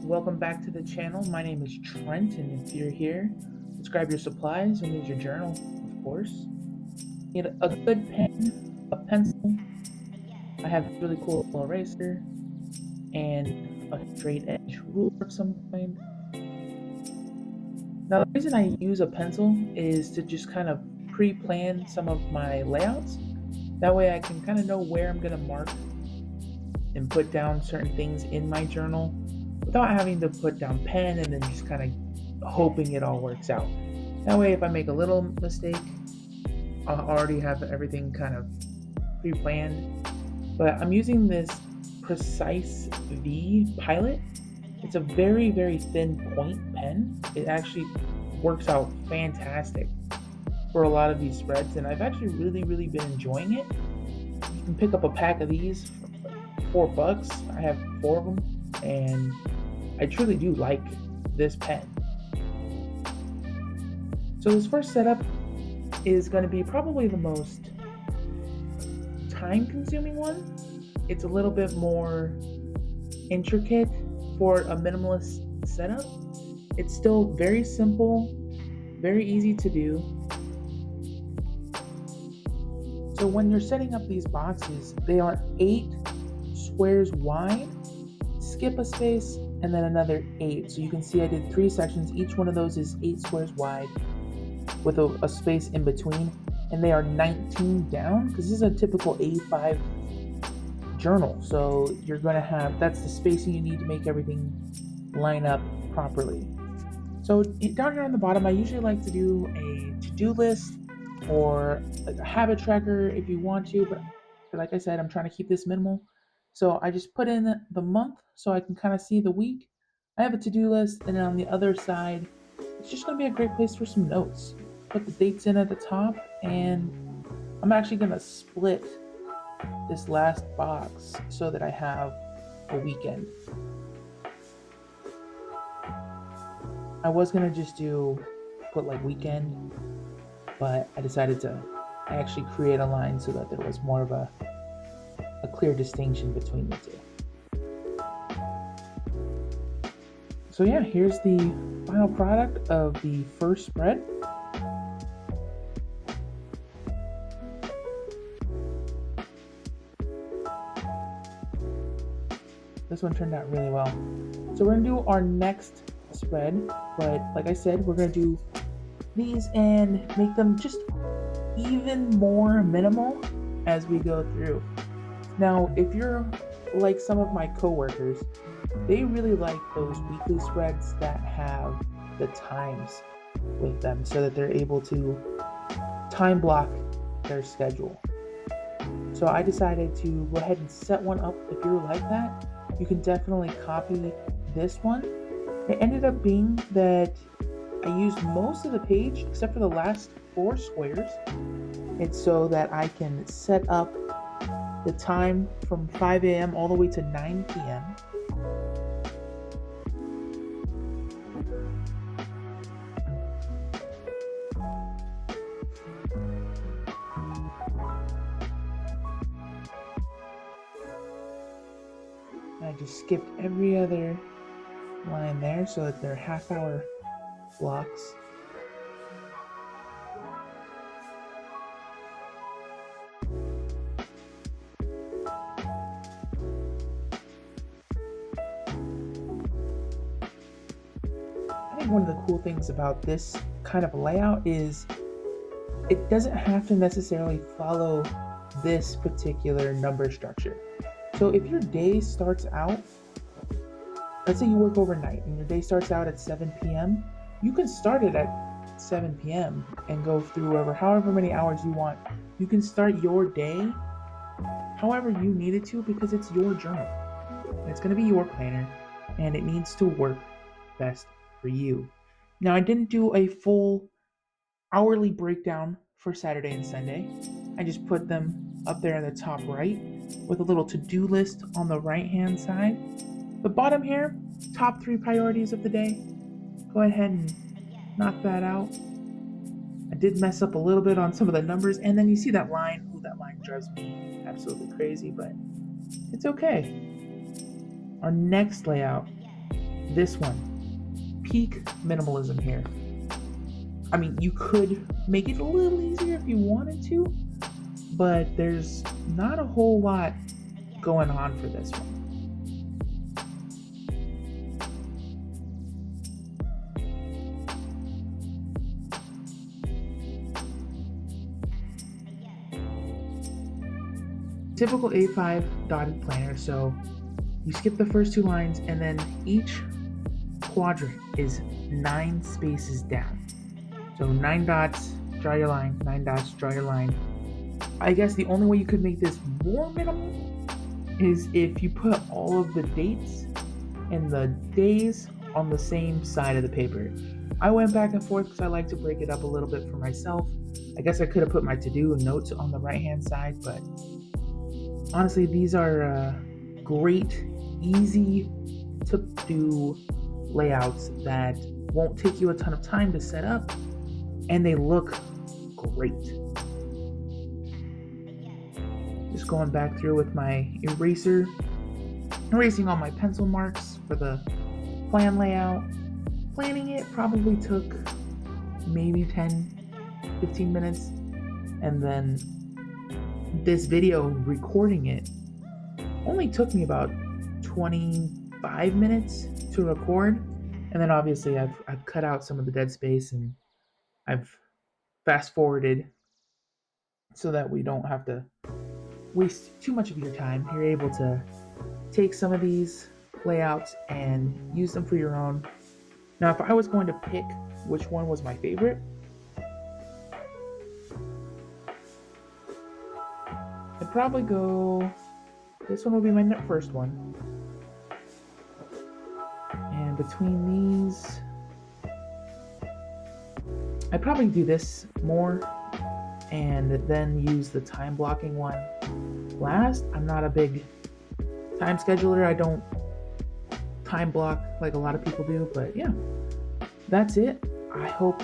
welcome back to the channel. My name is Trent, and if you're here, let's grab your supplies and use your journal, of course. Need a good pen, a pencil. I have a really cool eraser, and a straight edge ruler of some kind. Now, the reason I use a pencil is to just kind of pre-plan some of my layouts. That way I can kind of know where I'm going to mark and put down certain things in my journal without having to put down pen and then just kind of hoping it all works out. That way, if I make a little mistake, I'll already have everything kind of pre-planned. But I'm using this Precise V Pilot. It's a very, very thin point pen. It actually works out fantastic for a lot of these spreads, and I've actually really, really been enjoying it. You can pick up a pack of these for $4. I have 4 of them, and I truly do like this pen. So this first setup is going to be probably the most time-consuming one. It's a little bit more intricate for a minimalist setup. It's still very simple, very easy to do. So when you're setting up these boxes, they are 8 squares wide, skip a space, and then another 8. So you can see I did 3 sections. Each one of those is 8 squares wide with a space in between, and they are 19 down because this is a typical A5 journal. So you're going to have, that's the spacing you need to make everything line up properly. So down here on the bottom, I usually like to do a to-do list or like a habit tracker if you want to, but like I said, I'm trying to keep this minimal. So I just put in the month so I can kind of see the week. I have a to-do list, and then on the other side, it's just going to be a great place for some notes. Put the dates in at the top, and I'm actually going to split this last box so that I have a weekend. I was going to just put like weekend, but I decided to actually create a line so that there was more of a clear distinction between the two. So yeah, here's the final product of the first spread. This one turned out really well. So we're gonna do our next spread, but like I said, we're gonna do these and make them just even more minimal as we go through. Now, if you're like some of my coworkers, they really like those weekly spreads that have the times with them so that they're able to time block their schedule. So I decided to go ahead and set one up. If you're like that, you can definitely copy this one. It ended up being that I used most of the page except for the last 4 squares. It's so that I can set up the time from 5 a.m. all the way to 9 p.m. I just skipped every other line there so that they're half-hour blocks. I think one of the cool things about this kind of layout is it doesn't have to necessarily follow this particular number structure. So if your day starts out, let's say you work overnight and your day starts out at 7 p.m., you can start it at 7 p.m. and go through however many hours you want. You can start your day however you need it to because it's your journal. It's going to be your planner and it needs to work best for you. Now, I didn't do a full hourly breakdown for Saturday and Sunday. I just put them up there in the top right with a little to-do list on the right-hand side. The bottom here, top 3 priorities of the day. Go ahead and knock that out. I did mess up a little bit on some of the numbers, and then you see that line. Ooh, that line drives me absolutely crazy, but it's okay. Our next layout this one, peak minimalism here. I mean, you could make it a little easier if you wanted to, but there's not a whole lot going on for this one. Typical A5 dotted planner, so you skip the first 2 lines and then each quadrant is 9 spaces down. So 9 dots, draw your line, 9 dots, draw your line. I guess the only way you could make this more minimal is if you put all of the dates and the days on the same side of the paper. I went back and forth because I like to break it up a little bit for myself. I guess I could have put my to-do and notes on the right-hand side, but honestly, these are great, easy to do layouts that won't take you a ton of time to set up, and they look great. Just going back through with my eraser, erasing all my pencil marks for the plan layout. Planning it probably took maybe 10-15 minutes, and then this video recording it only took me about 25 minutes to record, and then obviously I've cut out some of the dead space and I've fast forwarded so that we don't have to waste too much of your time. You're able to take some of these layouts and use them for your own. Now, if I was going to pick which one was my favorite, I'd probably go, this one will be my first one. And between these, I'd probably do this more and then use the time blocking one last. I'm not a big time scheduler. I don't time block like a lot of people do, but yeah, that's it. I hope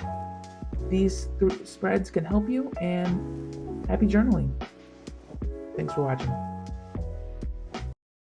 these spreads can help you, and happy journaling. Thanks for watching.